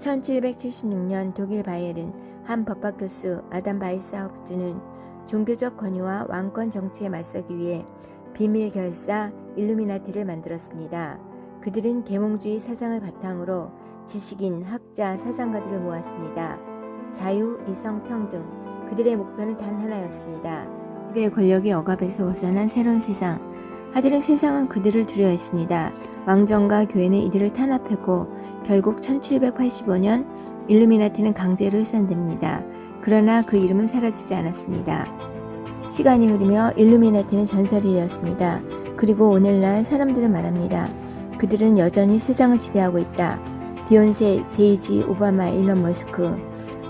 1776년 독일 바이에른 한 법학 교수 아담 바이스하우프트는 종교적 권위와 왕권 정치에 맞서기 위해 비밀 결사 일루미나티를 만들었습니다. 그들은 계몽주의 사상을 바탕으로 지식인, 학자, 사상가들을 모았습니다. 자유, 이성, 평등. 그들의 목표는 단 하나였습니다. 그들의 권력이 억압에서 벗어난 새로운 세상. 하지만 세상은 그들을 두려워했습니다. 왕정과 교회는 이들을 탄압했고 결국 1785년 일루미나티는 강제로 해산됩니다. 그러나 그 이름은 사라지지 않았습니다. 시간이 흐르며 일루미나티는 전설이 되었습니다. 그리고 오늘날 사람들은 말합니다. 그들은 여전히 세상을 지배하고 있다. 비욘세, 제이지, 오바마, 일론 머스크.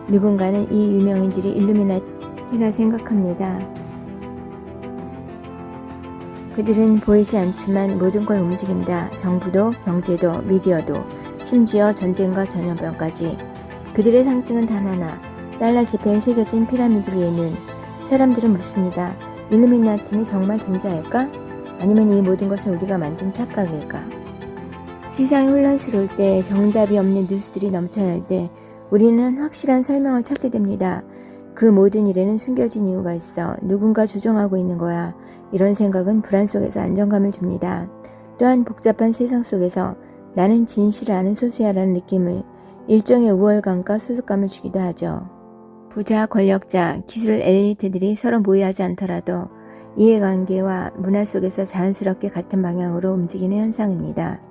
누군가는 이 유명인들이 일루미나티라 생각합니다. 그들은 보이지 않지만 모든 걸 움직인다. 정부도, 경제도, 미디어도, 심지어 전쟁과 전염병까지. 그들의 상징은 단 하나. 달러 지폐에 새겨진 피라미드 위에는 사람들은 묻습니다. 일루미나티는 정말 존재할까? 아니면 이 모든 것은 우리가 만든 착각일까? 세상이 혼란스러울 때, 정답이 없는 뉴스들이 넘쳐날 때 우리는 확실한 설명을 찾게 됩니다. 그 모든 일에는 숨겨진 이유가 있어. 누군가 조종하고 있는 거야. 이런 생각은 불안 속에서 안정감을 줍니다. 또한 복잡한 세상 속에서 나는 진실을 아는 소수야라는 느낌을, 일종의 우월감과 소속감을 주기도 하죠. 부자, 권력자, 기술 엘리트들이 서로 모의하지 않더라도 이해관계와 문화 속에서 자연스럽게 같은 방향으로 움직이는 현상입니다.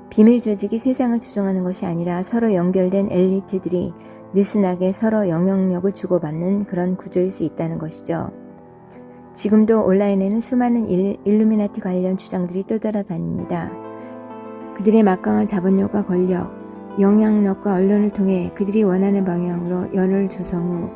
비밀 조직이 세상을 조종하는 것이 아니라 서로 연결된 엘리트들이 느슨하게 서로 영향력을 주고받는 그런 구조일 수 있다는 것이죠. 지금도 온라인에는 수많은 일루미나티 관련 주장들이 떠돌아다닙니다. 그들의 막강한 자본력과 권력, 영향력과 언론을 통해 그들이 원하는 방향으로 연을 조성 후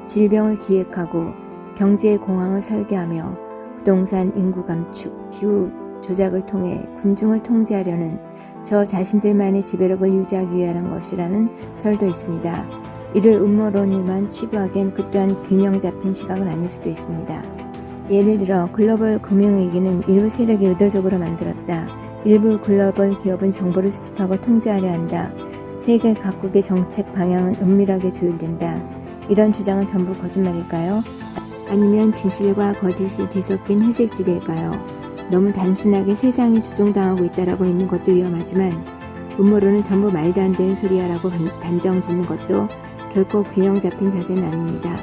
질병을 기획하고 경제의 공황을 설계하며 부동산 인구 감축, 기후 조작을 통해 군중을 통제하려는 저 자신들만의 지배력을 유지하기 위한 것이라는 설도 있습니다. 이를 음모론으로만 치부하기엔 그 또한 균형 잡힌 시각은 아닐 수도 있습니다. 예를 들어 글로벌 금융위기는 일부 세력이 의도적으로 만들었다. 일부 글로벌 기업은 정보를 수집하고 통제하려 한다. 세계 각국의 정책 방향은 은밀하게 조율된다. 이런 주장은 전부 거짓말일까요? 아니면 진실과 거짓이 뒤섞인 회색지대일까요? 너무 단순하게 세상이 조종당하고 있다라고 믿는 것도 위험하지만 음모론은 전부 말도 안 되는 소리야라고 단정 짓는 것도 결코 균형 잡힌 자세는 아닙니다.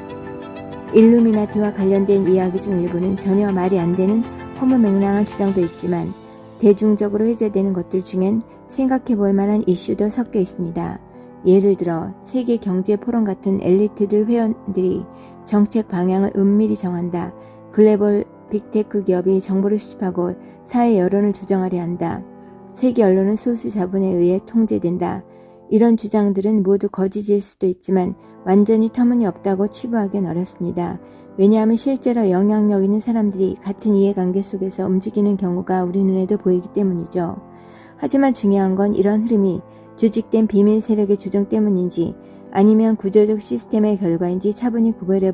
일루미나티와 관련된 이야기 중 일부는 전혀 말이 안 되는 허무맹랑한 주장도 있지만 대중적으로 회자되는 것들 중엔 생각해 볼 만한 이슈도 섞여 있습니다. 예를 들어 세계 경제 포럼 같은 엘리트들 회원들이 정책 방향을 은밀히 정한다. 글로벌 빅테크 기업이 정보를 수집하고 사회 여론을 조정하려 한다. 세계 언론은 소수 자본에 의해 통제된다. 이런 주장들은 모두 거짓일 수도 있지만 완전히 터무니없다고 치부하기는 어렵습니다. 왜냐하면 실제로 영향력 있는 사람들이 같은 이해관계 속에서 움직이는 경우가 우리 눈에도 보이기 때문이죠. 하지만 중요한 건 이런 흐름이 조직된 비밀 세력의 조정 때문인지 아니면 구조적 시스템의 결과인지 차분히 구별해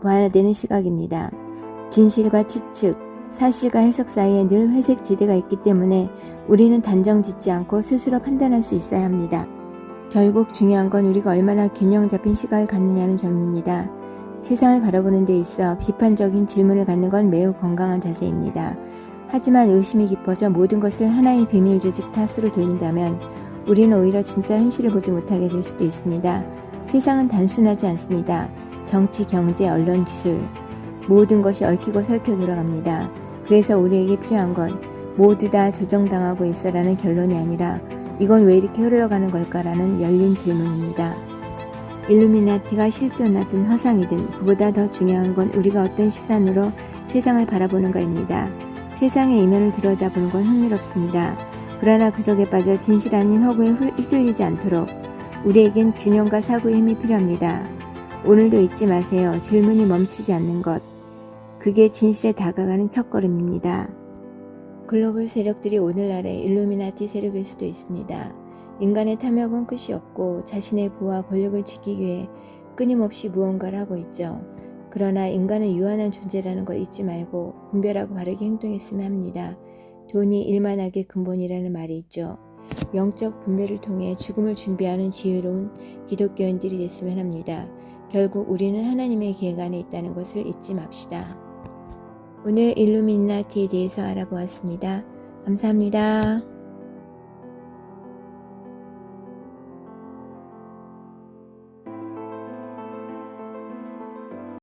봐야 되는 시각입니다. 진실과 추측, 사실과 해석 사이에 늘 회색 지대가 있기 때문에 우리는 단정 짓지 않고 스스로 판단할 수 있어야 합니다. 결국 중요한 건 우리가 얼마나 균형 잡힌 시각을 갖느냐는 점입니다. 세상을 바라보는 데 있어 비판적인 질문을 갖는 건 매우 건강한 자세입니다. 하지만 의심이 깊어져 모든 것을 하나의 비밀 조직 탓으로 돌린다면 우리는 오히려 진짜 현실을 보지 못하게 될 수도 있습니다. 세상은 단순하지 않습니다. 정치, 경제, 언론, 기술 모든 것이 얽히고 설켜 돌아갑니다. 그래서 우리에게 필요한 건 모두 다 조정당하고 있어라는 결론이 아니라 이건 왜 이렇게 흘러가는 걸까라는 열린 질문입니다. 일루미나티가 실존하든 허상이든 그보다 더 중요한 건 우리가 어떤 시선으로 세상을 바라보는가입니다. 세상의 이면을 들여다보는 건 흥미롭습니다. 그러나 그 속에 빠져 진실 아닌 허구에 휘둘리지 않도록 우리에겐 균형과 사고의 힘이 필요합니다. 오늘도 잊지 마세요. 질문이 멈추지 않는 것. 그게 진실에 다가가는 첫걸음입니다. 글로벌 세력들이 오늘날의 일루미나티 세력일 수도 있습니다. 인간의 탐욕은 끝이 없고 자신의 부와 권력을 지키기 위해 끊임없이 무언가를 하고 있죠. 그러나 인간은 유한한 존재라는 걸 잊지 말고 분별하고 바르게 행동했으면 합니다. 돈이 일만하게 근본이라는 말이 있죠. 영적 분별을 통해 죽음을 준비하는 지혜로운 기독교인들이 됐으면 합니다. 결국 우리는 하나님의 계획 안에 있다는 것을 잊지 맙시다. 오늘 일루미나티에 대해서 알아보았습니다. 감사합니다.